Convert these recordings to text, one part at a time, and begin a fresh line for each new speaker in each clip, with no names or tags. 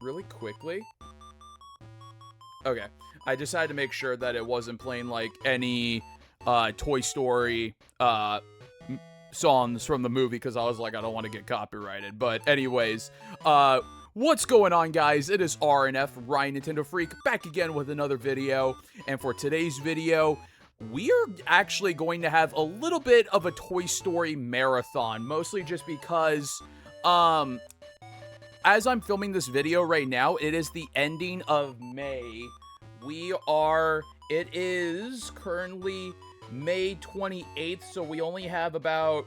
really quickly. Okay. I just had to make sure that it wasn't playing like any Toy Story songs from the movie because I was like, I don't want to get copyrighted. But anyways, what's going on, guys? It is RNF, Ryan Nintendo Freak, back again with another video. And for today's video, we are actually going to have a little bit of a Toy Story marathon, mostly just because, as I'm filming this video right now, it is the ending of May. It is currently May 28th, so we only have about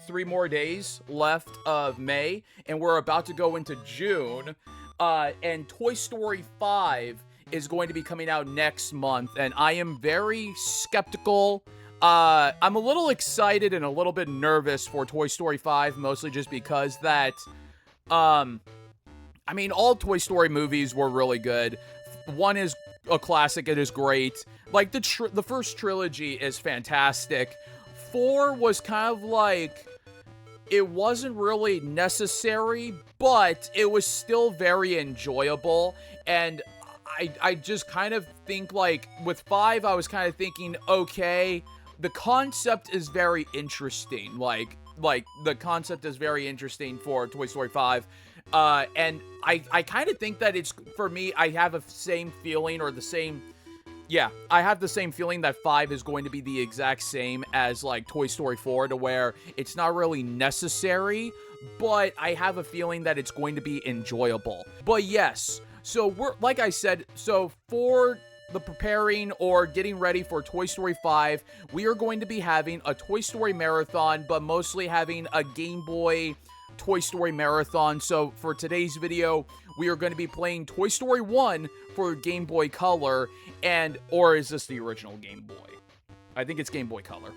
3 more days left of May, and we're about to go into June, and Toy Story 5 is going to be coming out next month, and I am very skeptical. I'm a little excited and a little bit nervous for Toy Story 5, mostly just because that, I mean, all Toy Story movies were really good. One is a classic, it is great. Like, the first trilogy is fantastic. 4 was kind of like, it wasn't really necessary, but it was still very enjoyable. And I just kind of think, like, with 5, I was kind of thinking, okay, the concept is very interesting. Like the concept is very interesting for Toy Story 5. And I kind of think that it's, for me, I have a same feeling, or the same, yeah, I have the same feeling that 5 is going to be the exact same as, like, Toy Story 4, to where it's not really necessary, but I have a feeling that it's going to be enjoyable. But yes, so like I said, so for the preparing or getting ready for Toy Story 5, we are going to be having a Toy Story marathon, but mostly having a Game Boy Toy Story marathon. So for today's video, we are going to be playing Toy Story 1 for Game Boy Color, or is this the original Game Boy? I think it's Game Boy Color.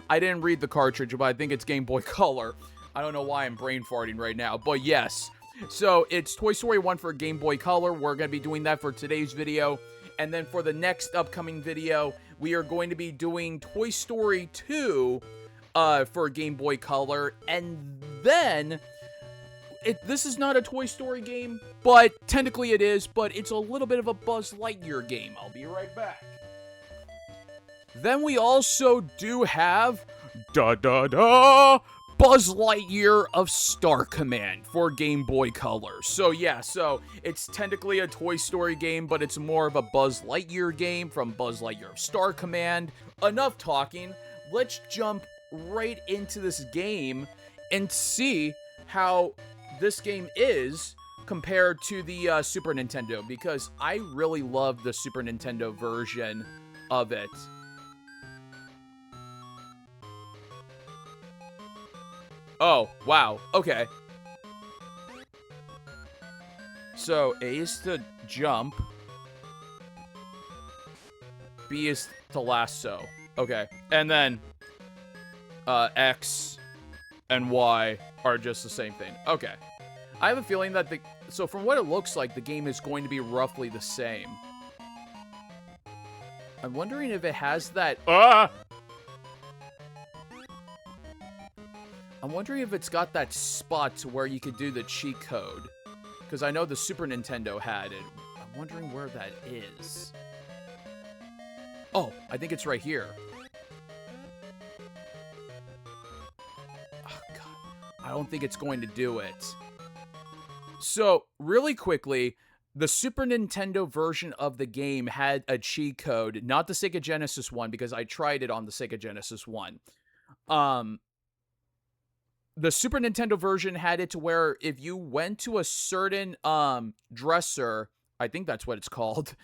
I didn't read the cartridge, but I think it's Game Boy Color. I don't know why I'm brain farting right now, but yes. So it's Toy Story 1 for Game Boy Color. We're going to be doing that for today's video. And then for the next upcoming video, we are going to be doing Toy Story 2 for Game Boy Color. And then, this is not a Toy Story game, but technically it is, but it's a little bit of a Buzz Lightyear game. I'll be right back. Then we also do have, Buzz Lightyear of Star Command for Game Boy Color. So yeah, so it's technically a Toy Story game, but it's more of a Buzz Lightyear game from Buzz Lightyear of Star Command. Enough talking, let's jump right into this game and see how this game is compared to the Super Nintendo, because I really love the Super Nintendo version of it. Oh, wow. Okay. So, A is to jump. B is to lasso. Okay. And then, X and Y are just the same thing. Okay. I have a feeling that so from what it looks like, the game is going to be roughly the same. I'm wondering if it has that, I'm wondering if it's got that spot to where you could do the cheat code. Because I know the Super Nintendo had it. I'm wondering where that is. Oh, I think it's right here. Oh, God. I don't think it's going to do it. So, really quickly, the Super Nintendo version of the game had a cheat code. Not the Sega Genesis one, because I tried it on the Sega Genesis one. The Super Nintendo version had it to where if you went to a certain dresser, I think that's what it's called,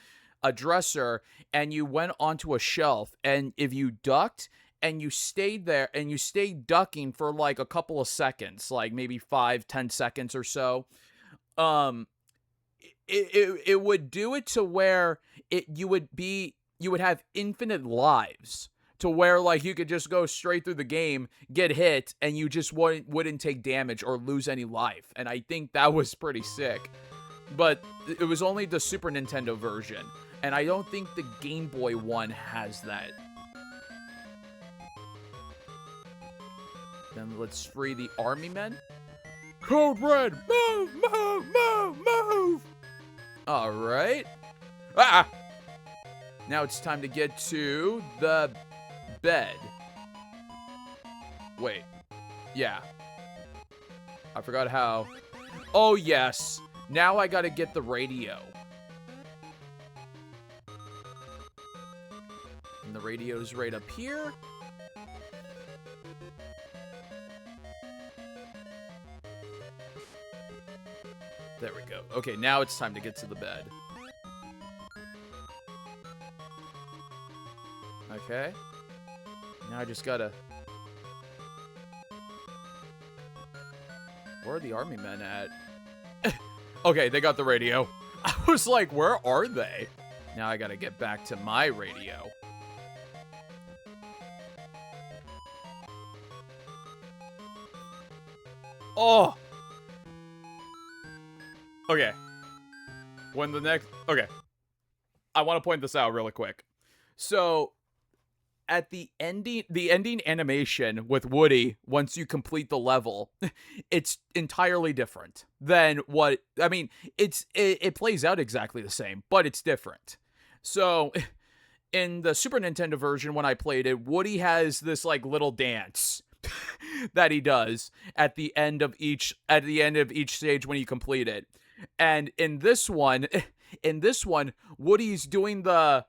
a dresser, and you went onto a shelf, and if you ducked and you stayed there and you stayed ducking for like a couple of seconds, like maybe 5-10 seconds or so, it would do it to where you would have infinite lives. To where, like, you could just go straight through the game, get hit, and you just wouldn't take damage or lose any life. And I think that was pretty sick. But it was only the Super Nintendo version. And I don't think the Game Boy one has that. Then let's free the army men. Code Red, move, move, move, move! All right. Ah! Now it's time to get to the bed. Wait. Yeah. I forgot how. Oh, yes. Now I gotta get the radio. And the radio's right up here. There we go. Okay, now it's time to get to the bed. Okay. Now I just gotta... Where are the army men at? Okay, they got the radio. I was like, where are they? Now I gotta get back to my radio. Oh! Okay. When the next... Okay. I want to point this out really quick. So, at the ending animation with Woody, once you complete the level, it's entirely different than what... I mean, it plays out exactly the same, but it's different. So, in the Super Nintendo version, when I played it, Woody has this, like, little dance that he does at the end of each stage when you complete it. And in this one, Woody's doing the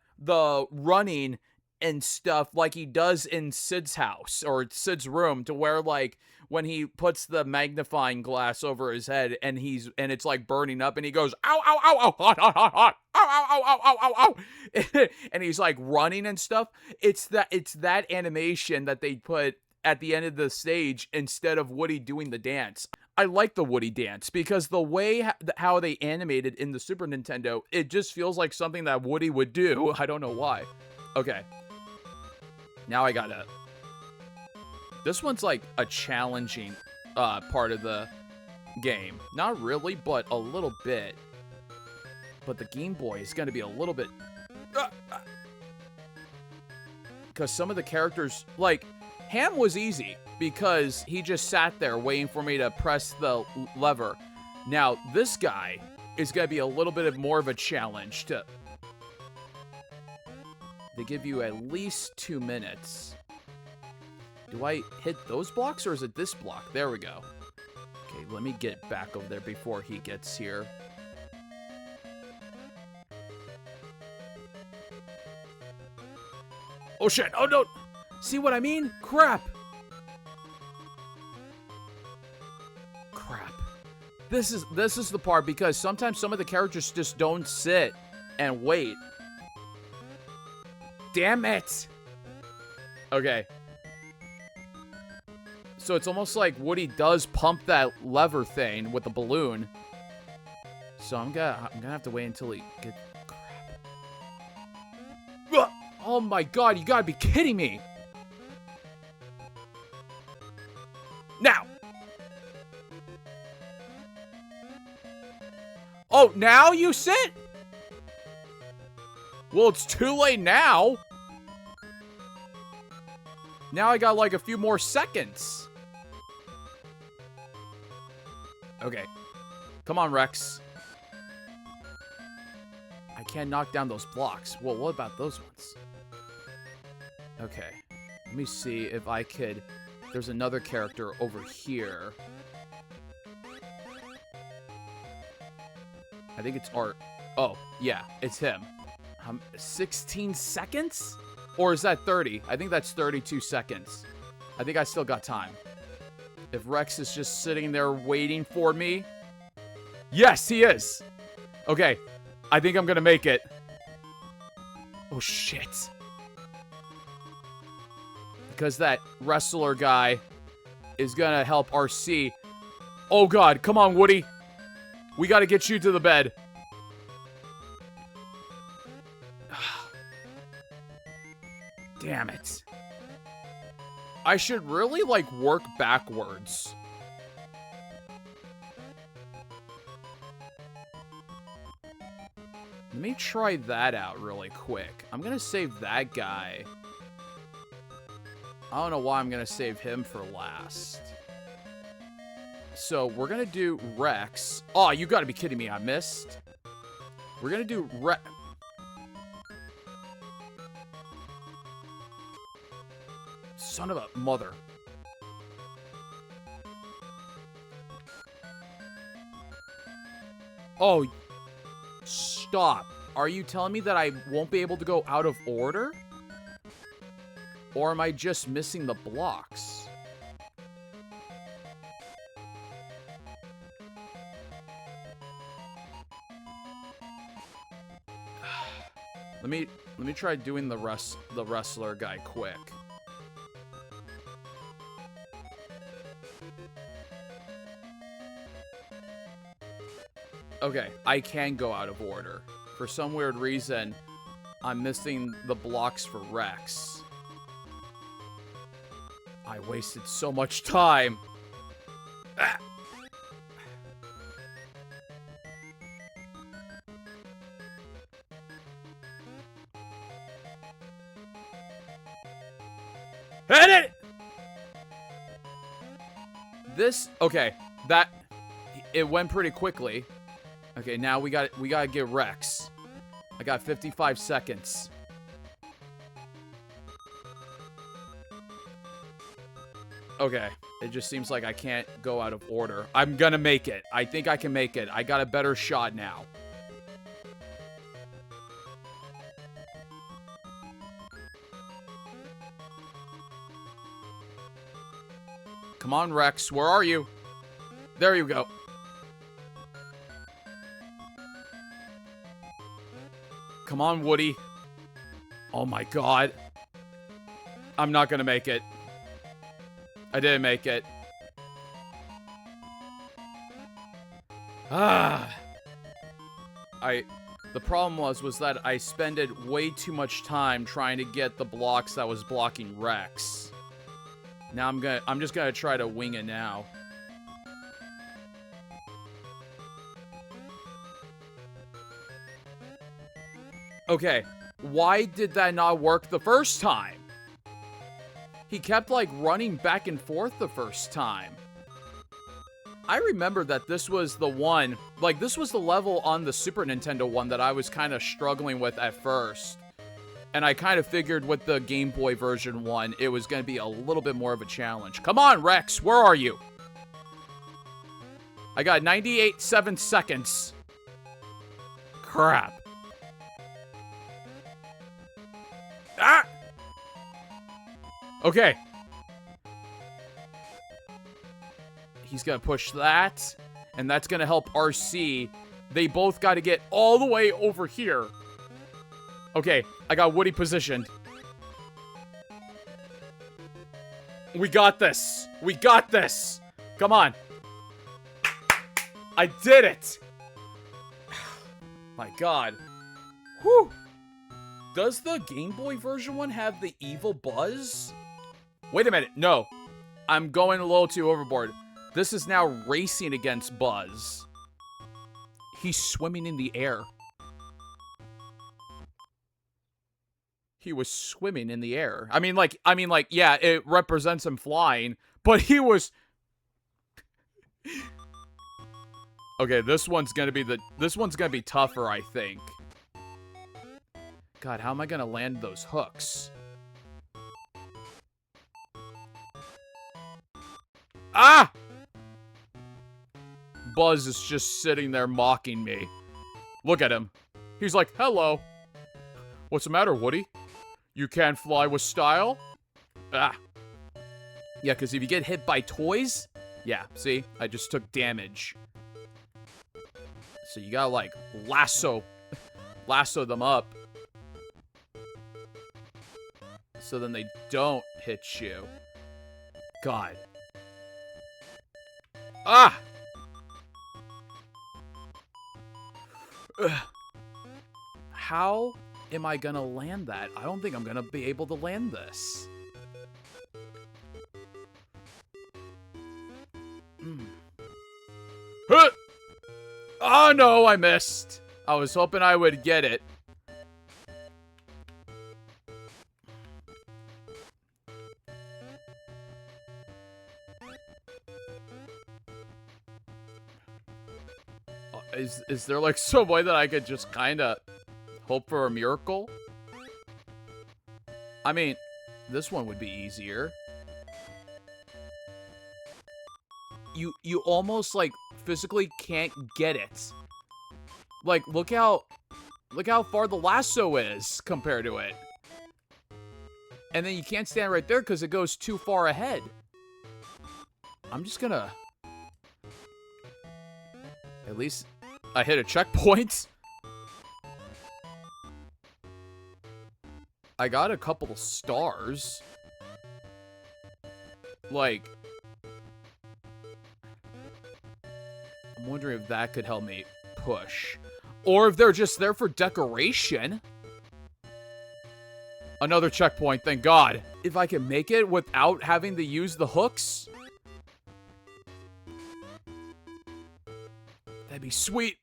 running and stuff like he does in Sid's house or Sid's room, to where, like, when he puts the magnifying glass over his head and it's like burning up and he goes, ow, ow, ow, ow, hot, hot, hot, hot, ow, ow, ow, ow, ow, ow, ow. And he's like running and stuff. It's that animation that they put at the end of the stage instead of Woody doing the dance. I like the Woody dance because the way how they animated in the Super Nintendo, it just feels like something that Woody would do. I don't know why. Okay. Now I gotta... This one's like a challenging part of the game. Not really, but a little bit. But the Game Boy is gonna be a little bit... Because some of the characters... Like, Ham was easy because he just sat there waiting for me to press the lever. Now, this guy is going to be a little bit more of a challenge to... They give you at least 2 minutes. Do I hit those blocks or is it this block? There we go. Okay, let me get back over there before he gets here. Oh shit, oh no! See what I mean? Crap! Crap. This is the part, because sometimes some of the characters just don't sit and wait. Damn it! Okay. So it's almost like Woody does pump that lever thing with the balloon. So I'm gonna have to wait until he gets... Crap. Oh my god, you gotta be kidding me! Now! Oh, now you sit? Well, it's too late now. Now I got like a few more seconds. Okay. Come on, Rex. I can't knock down those blocks. Well, what about those ones? Okay. Let me see if I could... There's another character over here. I think it's Art. Oh, yeah, it's him. 16 seconds? Or is that 30? I think that's 32 seconds. I think I still got time. If Rex is just sitting there waiting for me. Yes, he is. Okay, I think I'm gonna make it. Oh, shit. Because that wrestler guy is gonna help RC. Oh, God, come on, Woody. We gotta get you to the bed. Damn it. I should really, like, work backwards. Let me try that out really quick. I'm gonna save that guy. I don't know why I'm gonna save him for last. So, we're gonna do Rex. Oh, you gotta be kidding me, I missed. We're gonna do Son of a mother. Oh, stop. Are you telling me that I won't be able to go out of order? Or am I just missing the blocks? Let me try doing the wrestler guy quick. Okay, I can go out of order. For some weird reason, I'm missing the blocks for Rex. I wasted so much time. Ah! Hit it! Okay, it went pretty quickly. Okay, now we gotta get Rex. I got 55 seconds. Okay, it just seems like I can't go out of order. I'm gonna make it. I think I can make it. I got a better shot now. Come on, Rex. Where are you? There you go. Come on, Woody. Oh my god. I'm not gonna make it. I didn't make it. The problem was that I spent way too much time trying to get the blocks that was blocking Rex. Now I'm just gonna try to wing it now. Okay, why did that not work the first time? He kept, like, running back and forth the first time. I remember that this was the one, like, this was the level on the Super Nintendo one that I was kind of struggling with at first. And I kind of figured with the Game Boy version one, it was going to be a little bit more of a challenge. Come on, Rex, where are you? I got 98.7 seconds. Crap. Ah! Okay. He's gonna push that, and that's gonna help RC. They both gotta get all the way over here. Okay, I got Woody positioned. We got this. We got this. Come on. I did it. My god. Whew. Does the Game Boy version one have the evil Buzz? Wait a minute. No. I'm going a little too overboard. This is now racing against Buzz. He's swimming in the air. He was swimming in the air. I mean, like, yeah, it represents him flying, but he was... Okay, this one's gonna be tougher, I think. God, how am I gonna land those hooks? Ah! Buzz is just sitting there mocking me. Look at him. He's like, hello. What's the matter, Woody? You can't fly with style? Ah. Yeah, because if you get hit by toys... Yeah, see? I just took damage. So you gotta, like, lasso them up. So then they don't hit you. God. Ah! Ugh. How am I gonna land that? I don't think I'm gonna be able to land this. Huh! Oh no, I missed. I was hoping I would get it. Is there like some way that I could just kind of hope for a miracle? I mean, this one would be easier. You almost like physically can't get it. Like look how far the lasso is compared to it. And then you can't stand right there because it goes too far ahead. I'm just gonna... At least I hit a checkpoint. I got a couple of stars. Like... I'm wondering if that could help me push. Or if they're just there for decoration. Another checkpoint, thank God. If I can make it without having to use the hooks, that'd be sweet.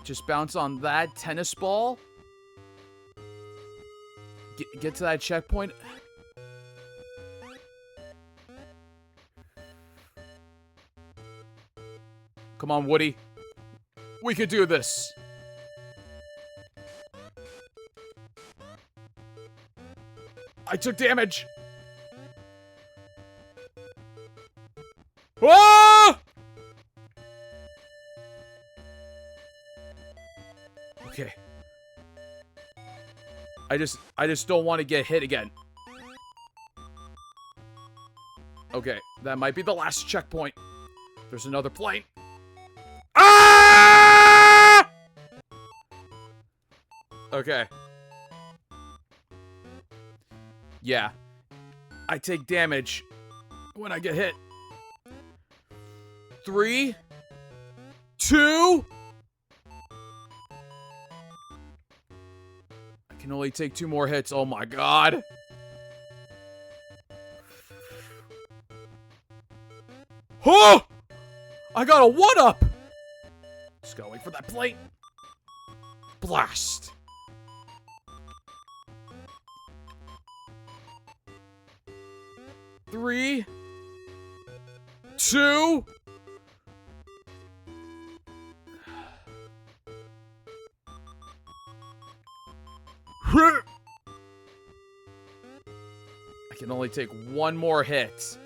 Just bounce on that tennis ball. Get to that checkpoint. Come on, Woody. We could do this. I took damage. Ah! Okay. I just don't want to get hit again. Okay, that might be the last checkpoint. There's another plane. Ah! Okay. Yeah. I take damage when I get hit. 3, 2. I can only take 2 more hits. Oh my God. Oh! I got a 1-up. Just gotta wait for that plate. Blast. Three, 2. I can only take 1 more hit.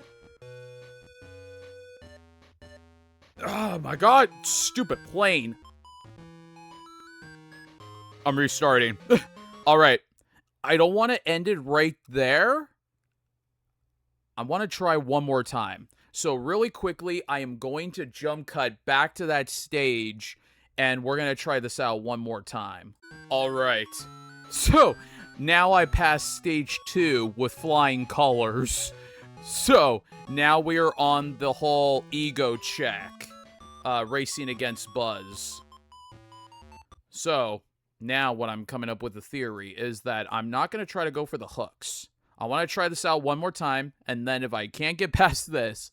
Oh my God, stupid plane. I'm restarting. All right. I don't want to end it right there. I want to try one more time. So really quickly, I am going to jump cut back to that stage, and we're going to try this out one more time. All right. So now I passed stage 2 with flying colors. So now we are on the whole ego check, racing against Buzz. So now what I'm coming up with a theory is that I'm not going to try to go for the hooks. I want to try this out one more time, and then if I can't get past this,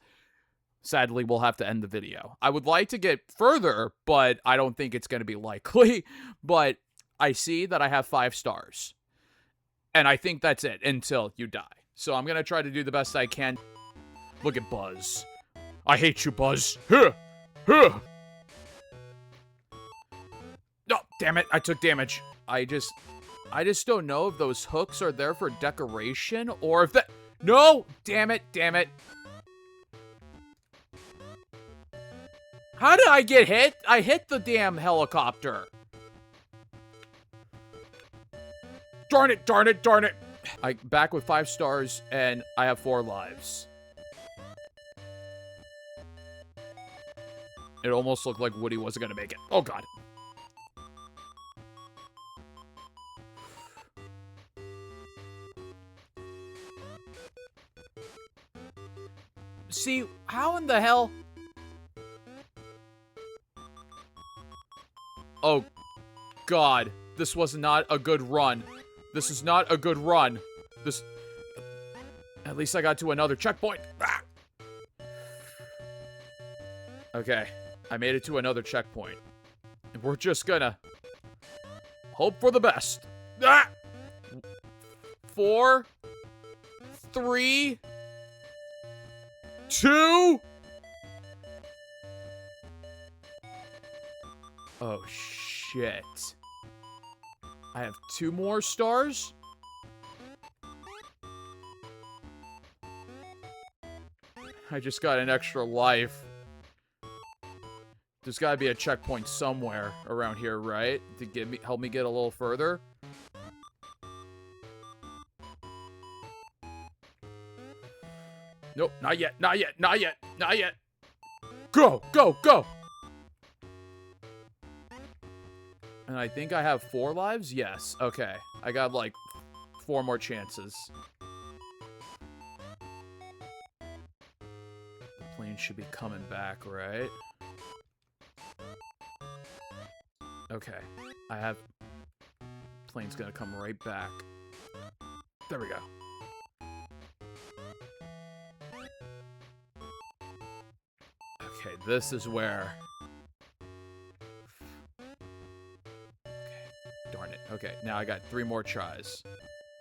sadly, we'll have to end the video. I would like to get further, but I don't think it's going to be likely. But I see that I have 5 stars. And I think that's it until you die. So I'm going to try to do the best I can. Look at Buzz. I hate you, Buzz. Huh. Huh. No, damn it. I took damage. I just don't know if those hooks are there for decoration or if that... No! Damn it, damn it. How did I get hit? I hit the damn helicopter. Darn it, darn it, darn it. I back with 5 stars and I have 4 lives. It almost looked like Woody wasn't gonna make it. Oh God. See, how in the hell? Oh, God. This was not a good run. This is not a good run. This... At least I got to another checkpoint. Ah! Okay. I made it to another checkpoint. And we're just gonna... hope for the best. Ah! 4, 3... 2... Oh, shit. I have 2 more stars? I just got an extra life. There's gotta be a checkpoint somewhere around here, right? To help me get a little further. Nope, not yet, not yet, not yet, not yet. Go, go, go! And I think I have 4 lives? Yes, okay. I got like 4 more chances. The plane should be coming back, right? Okay, I have... Plane's gonna come right back. There we go. Okay, this is where... Okay, darn it. Okay, now I got 3 more tries.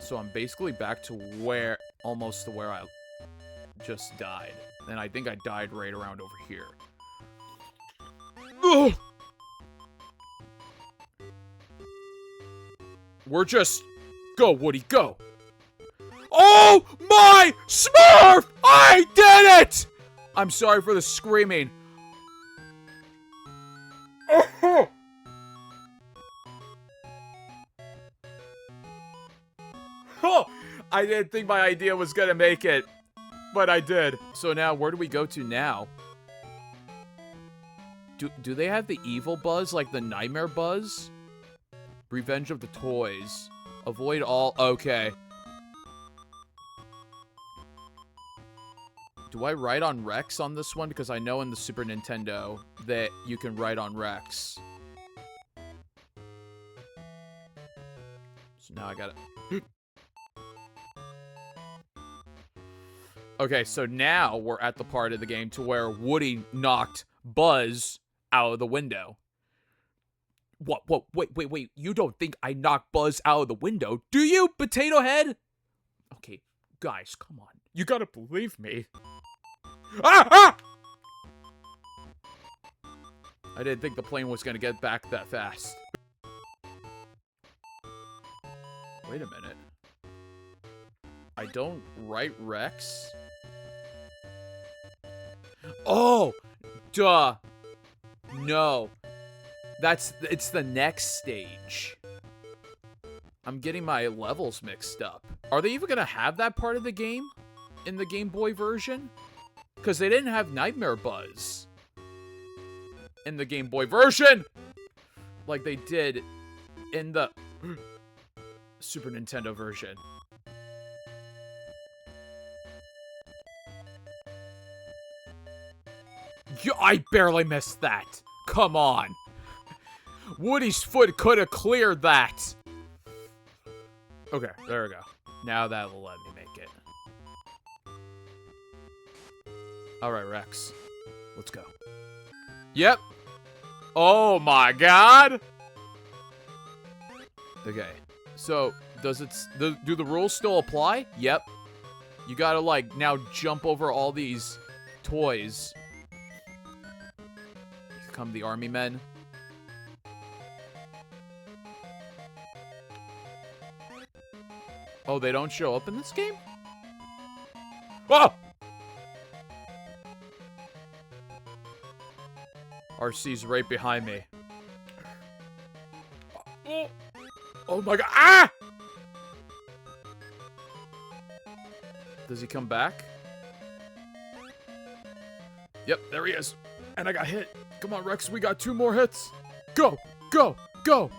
So I'm basically back to where... Almost to where I just died. And I think I died right around over here. Ugh! We're just... Go, Woody, go! Oh my Smurf! I did it! I'm sorry for the screaming. Oh, I didn't think my idea was gonna make it, but I did. So now, where do we go to now? Do they have the evil buzz, like the nightmare buzz? Revenge of the Toys. Avoid all... Okay. Do I write on Rex on this one? Because I know in the Super Nintendo that you can write on Rex. So now I gotta... Okay, so now we're at the part of the game to where Woody knocked Buzz out of the window. What? Wait. You don't think I knocked Buzz out of the window, do you, Potato Head? Okay, guys, come on. You gotta believe me. Ah! I didn't think the plane was gonna get back that fast. Wait a minute. I don't write Rex? Oh! Duh. No. It's the next stage. I'm getting my levels mixed up. Are they even gonna have that part of the game in the Game Boy version? Because they didn't have Nightmare Buzz in the Game Boy version like they did in the Super Nintendo version. I barely missed that. Come on. Woody's foot could have cleared that. Okay, there we go. Now that will let me make it. Alright, Rex. Let's go. Yep. Oh my god. Okay. So, do the rules still apply? Yep. You gotta, like, now jump over all these toys. Here come the army men. Oh, they don't show up in this game? Oh! RC's right behind me. Oh my god. Ah! Does he come back? Yep, there he is. And I got hit. Come on, Rex, we got 2 more hits. Go, go, go.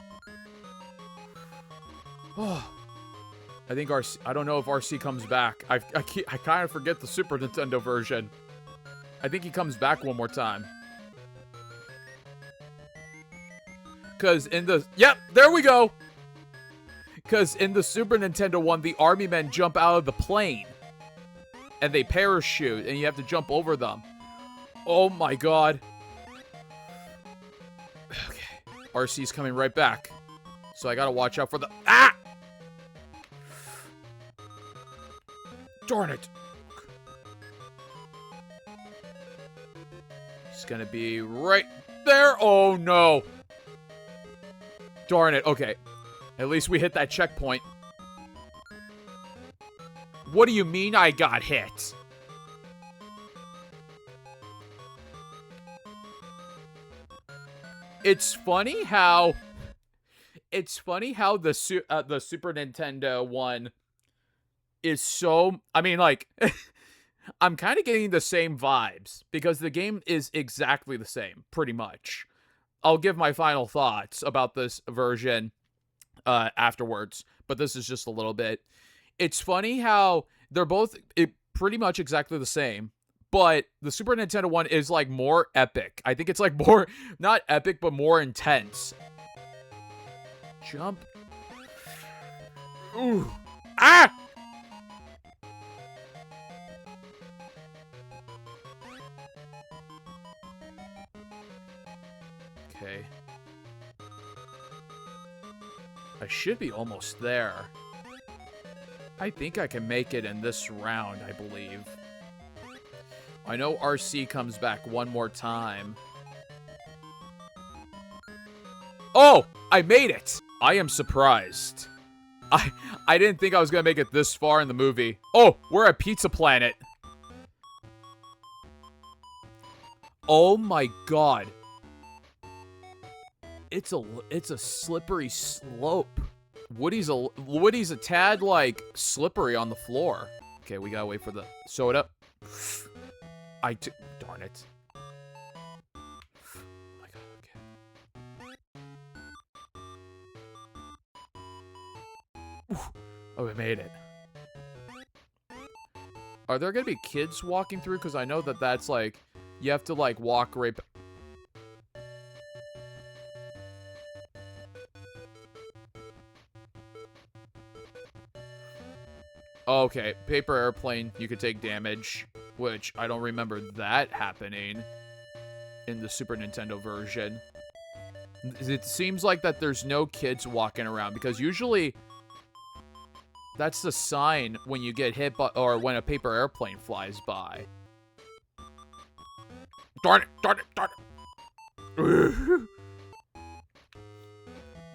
Oh. I think RC, I don't know if RC comes back. I kind of forget the Super Nintendo version. I think he comes back one more time. Because in the... Yep, there we go! Because in the Super Nintendo one, the army men jump out of the plane. And they parachute, and you have to jump over them. Oh my god. Okay. RC's coming right back. So I gotta watch out for the... Ah! Darn it. It's gonna be right there. Oh no. Darn it. Okay. At least we hit that checkpoint. What do you mean I got hit? It's funny how the Super Nintendo one is so, I mean, like, I'm kind of getting the same vibes because the game is exactly the same, pretty much. I'll give my final thoughts about this version afterwards, but this is just a little bit. It's funny how they're both pretty much exactly the same, but the Super Nintendo one is like more epic. I think it's like more, not epic, but more intense. Jump. Ooh. Ah! Okay. I should be almost there. I think I can make it in this round, I believe. I know RC comes back one more time. Oh! I made it! I am surprised. I didn't think I was gonna make it this far in the movie. Oh! We're at Pizza Planet. Oh my god. It's a slippery slope. Woody's a tad like slippery on the floor. Okay, we gotta wait for the soda. Darn it. Oh my god, okay. Oh, we made it. Are there gonna be kids walking through? Because I know that that's like, you have to like walk right. Okay, paper airplane, you could take damage, which I don't remember that happening in the Super Nintendo version. It seems like that there's no kids walking around, because usually that's the sign when you get hit by, or when a paper airplane flies by. Darn it, darn it, darn it.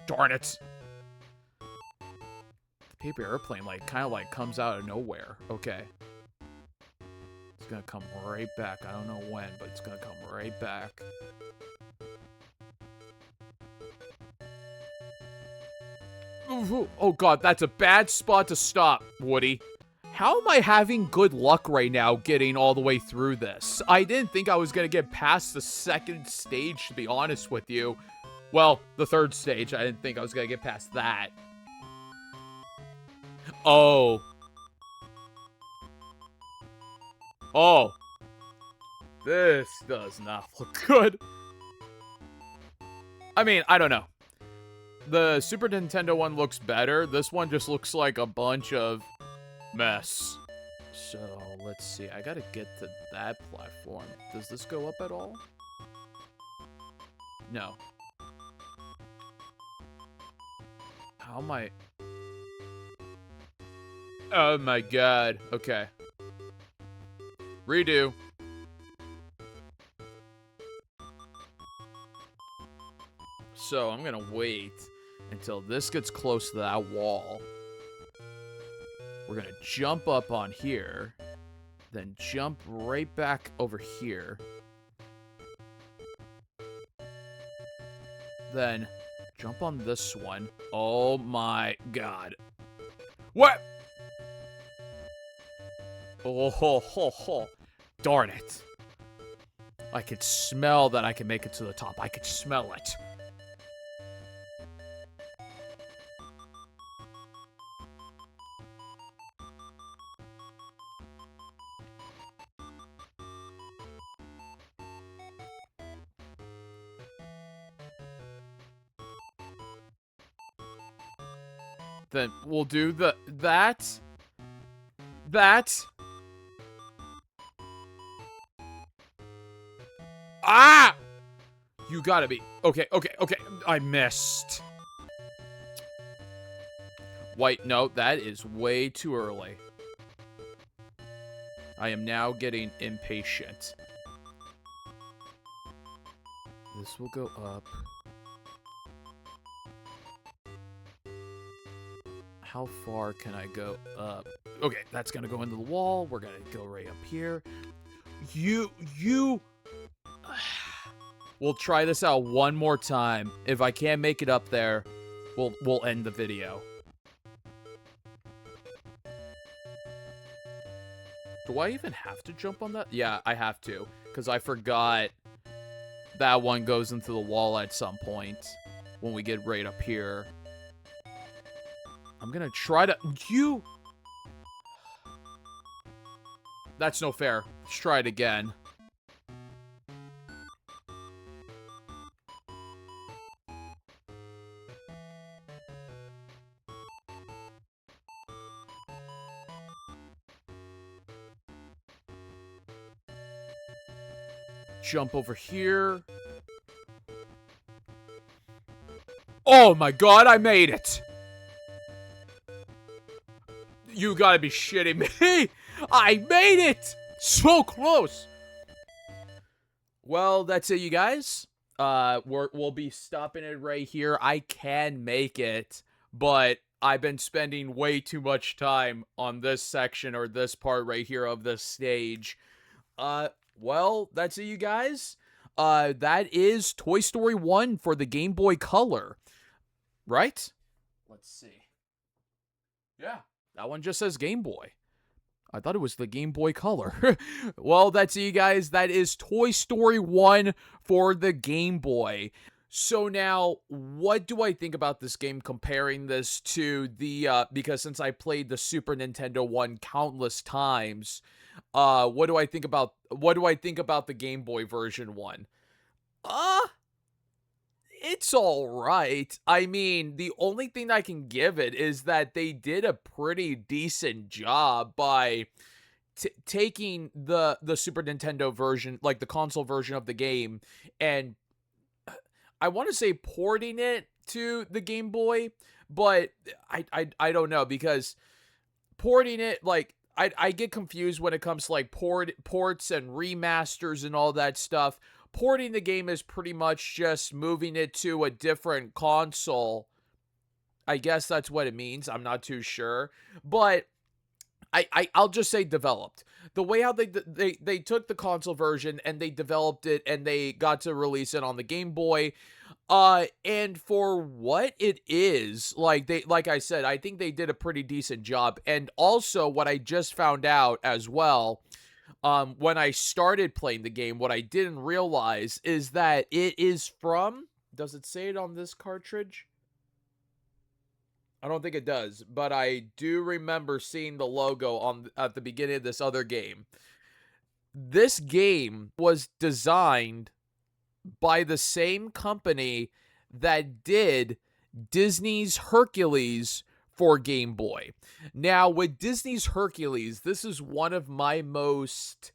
Darn it. Paper airplane, like, kind of, like, comes out of nowhere. Okay. It's gonna come right back. I don't know when, but it's gonna come right back. Oh, God, that's a bad spot to stop, Woody. How am I having good luck right now getting all the way through this? I didn't think I was gonna get past the second stage, to be honest with you. Well, the third stage. I didn't think I was gonna get past that. Oh. Oh. This does not look good. I mean, I don't know. The Super Nintendo one looks better. This one just looks like a bunch of mess. So, let's see. I gotta get to that platform. Does this go up at all? No. How am I... Oh my god. Okay. Redo. So I'm gonna wait until this gets close to that wall. We're gonna jump up on here. Then jump right back over here. Then jump on this one. Oh my god. What? Oh, ho, ho, ho. Darn it. I could smell that I can make it to the top. I could smell it. Then we'll do that. Ah! You gotta be. Okay. I missed. White, no, that is way too early. I am now getting impatient. This will go up. how far can I go up? Okay, that's gonna go into the wall. We're gonna go right up here. We'll try this out one more time. If I can't make it up there, we'll end the video. Do I even have to jump on that? Yeah, I have to, because I forgot that one goes into the wall at some point when we get right up here. I'm gonna try to... That's no fair. Let's try it again. Jump over here. Oh my god, I made it! You gotta be shitting me! I made it! So close! Well, that's it, you guys. We'll be stopping it right here. I can make it, but I've been spending way too much time on this section or this part right here of this stage. Well, that's it, you guys. That is Toy Story 1 for the Game Boy Color. Right? Let's see. Yeah, that one just says Game Boy. I thought it was the Game Boy Color. Well, that's it, you guys. That is Toy Story 1 for the Game Boy. So now, what do I think about this game comparing this to the, because since I played the Super Nintendo one countless times, what do I think about the Game Boy version one? It's all right. I mean, the only thing I can give it is that they did a pretty decent job by taking the Super Nintendo version, like the console version of the game, and I want to say porting it to the Game Boy, but I don't know, because porting it, like, I get confused when it comes to like ports and remasters and all that stuff. Porting the game is pretty much just moving it to a different console. I guess that's what it means. I'm not too sure, but I'll just say developed. The way how they took the console version and they developed it and they got to release it on the Game Boy. And for what it is, like I said, I think they did a pretty decent job. And also what I just found out as well, when I started playing the game, what I didn't realize is that it is from, does it say it on this cartridge? I don't think it does, but I do remember seeing the logo at the beginning of this other game. This game was designed by the same company that did Disney's Hercules for Game Boy. Now, with Disney's Hercules, this is one of my most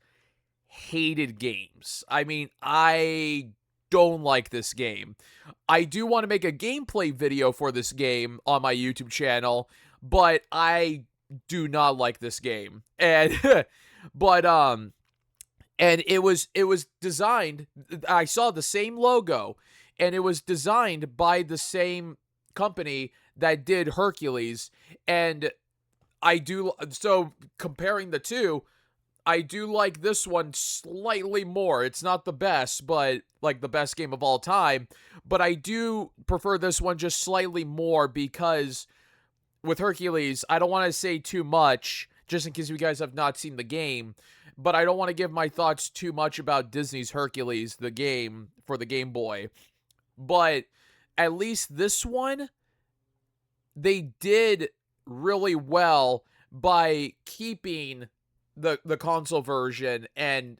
hated games. I mean, I don't like this game. I do want to make a gameplay video for this game on my YouTube channel, but I do not like this game. And and it was designed, I saw the same logo, and it was designed by the same company that did Hercules. And so comparing the two, I do like this one slightly more. It's not the best, but like the best game of all time. But I do prefer this one just slightly more because with Hercules, I don't want to say too much just in case you guys have not seen the game. But I don't want to give my thoughts too much about Disney's Hercules, the game for the Game Boy. But at least this one, they did really well by keeping the console version and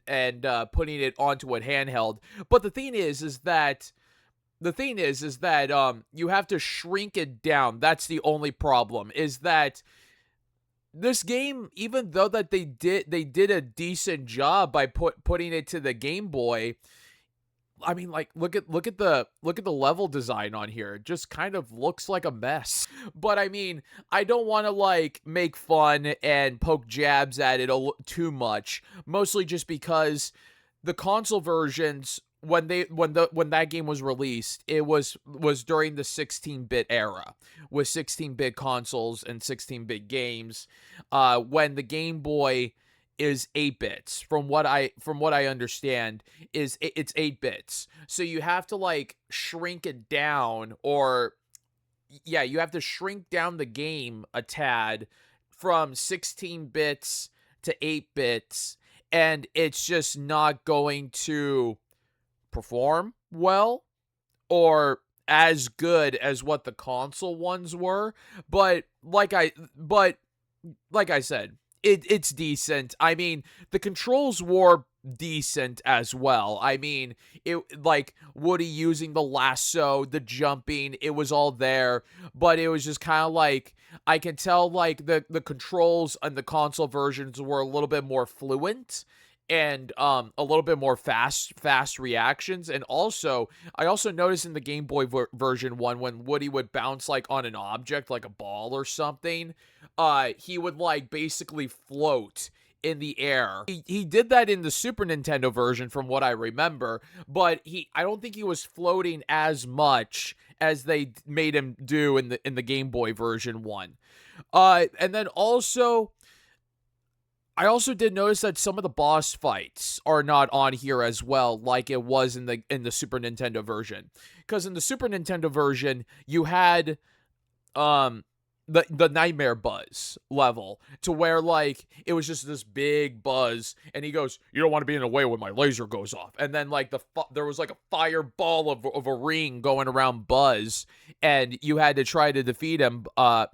putting it onto a handheld. But the thing is that you have to shrink it down. That's the only problem, is that this game, even though that they did a decent job by putting it to the Game Boy, I mean, like, look at the level design on here. It just kind of looks like a mess. But I mean, I don't want to like make fun and poke jabs at it too much, mostly just because the console versions when that game was released, it was during the 16-bit era, with 16-bit consoles and 16-bit games, when the Game Boy is 8 bits. From what I understand, it's 8 bits. So you have to like shrink it down, or yeah, you have to shrink down the game a tad from 16 bits to 8 bits, and it's just not going to perform well or as good as what the console ones were. But like I said, it's decent. I mean, the controls were decent as well. I mean, it like Woody using the lasso, the jumping, it was all there, but it was just kind of like I can tell like the controls on the console versions were a little bit more fluent, and a little bit more fast reactions. And also I also noticed in the Game Boy version one, when Woody would bounce like on an object like a ball or something, he would like basically float in the air. He did that in the Super Nintendo version from what I remember, but I don't think he was floating as much as they made him do in the Game Boy version one. And then also I also did notice that some of the boss fights are not on here as well, like it was in the Super Nintendo version. Because in the Super Nintendo version, you had the Nightmare Buzz level, to where like it was just this big Buzz, and he goes, "You don't want to be in the way when my laser goes off." And then like there was like a fireball of a ring going around Buzz, and you had to try to defeat him. And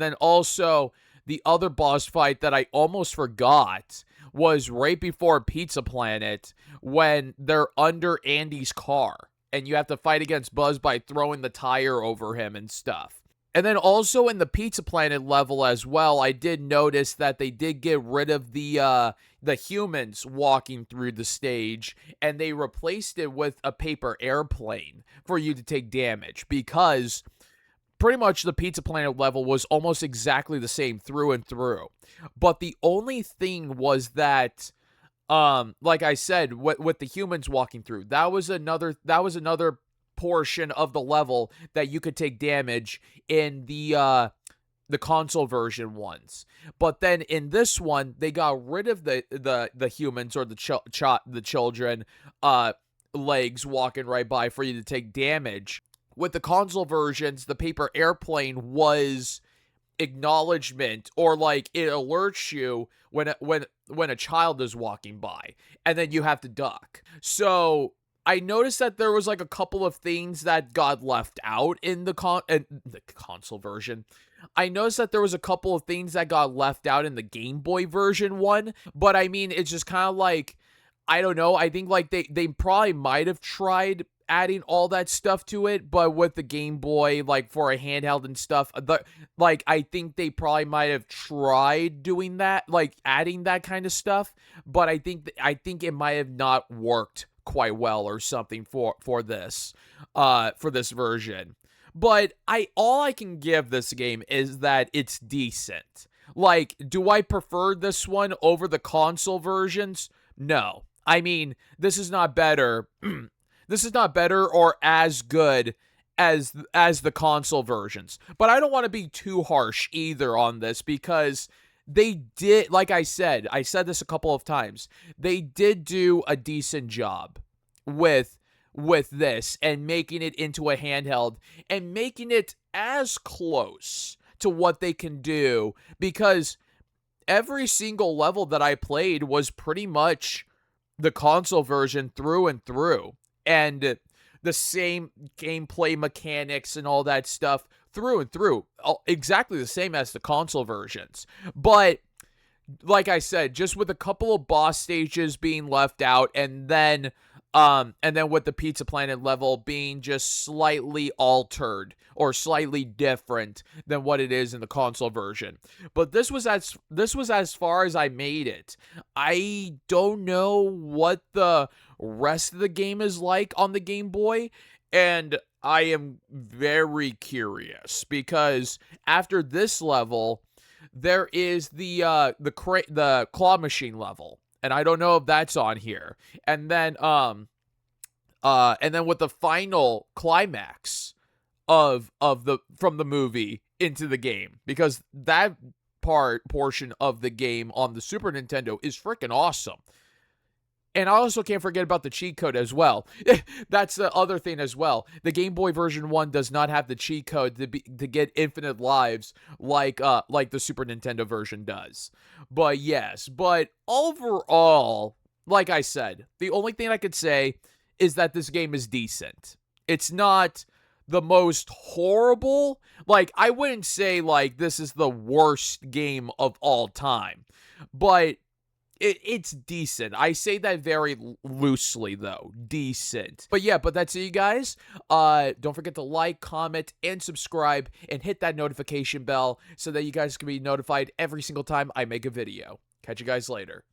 then also the other boss fight that I almost forgot was right before Pizza Planet, when they're under Andy's car and you have to fight against Buzz by throwing the tire over him and stuff. And then also in the Pizza Planet level as well, I did notice that they did get rid of the humans walking through the stage, and they replaced it with a paper airplane for you to take damage, because pretty much the Pizza Planet level was almost exactly the same through and through. But the only thing was that, like I said, with the humans walking through, that was another portion of the level that you could take damage in the console version ones. But then in this one, they got rid of the humans, or the children legs walking right by for you to take damage. With the console versions, the paper airplane was acknowledgement, or like it alerts you when a child is walking by, and then you have to duck. So I noticed that there was like a couple of things that got left out in the console version. I noticed that there was a couple of things that got left out in the Game Boy version one, but I mean, it's just kind of like, I don't know. I think like they probably might have tried adding all that stuff to it, but with the Game Boy, like for a handheld and stuff, I think they probably might have tried doing that, like adding that kind of stuff, but I think it might have not worked quite well or something for this version. But all I can give this game is that it's decent. Like, do I prefer this one over the console versions? No. I mean, this is not better. This is not better or as good as the console versions. But I don't want to be too harsh either on this, because they did, like I said this a couple of times, they did do a decent job with this, and making it into a handheld, and making it as close to what they can do, because every single level that I played was pretty much the console version through and through, and the same gameplay mechanics and all that stuff through and through, exactly the same as the console versions. But like I said, just with a couple of boss stages being left out, and then with the Pizza Planet level being just slightly altered or slightly different than what it is in the console version. But this was as far as I made it. I don't know what the rest of the game is like on the Game Boy, and I am very curious, because after this level, there is the claw machine level. and I don't know if that's on here. And then with the final climax of the from the movie into the game, because that portion of the game on the Super Nintendo is freaking awesome. And I also can't forget about the cheat code as well. That's the other thing as well. The Game Boy version 1 does not have the cheat code to get infinite lives like the Super Nintendo version does. But yes, but overall, like I said, the only thing I could say is that this game is decent. It's not the most horrible. Like, I wouldn't say like this is the worst game of all time, but it's decent. I say that very loosely, though. Decent. But yeah, but that's it, you guys. Don't forget to like, comment, and subscribe, and hit that notification bell so that you guys can be notified every single time I make a video. Catch you guys later.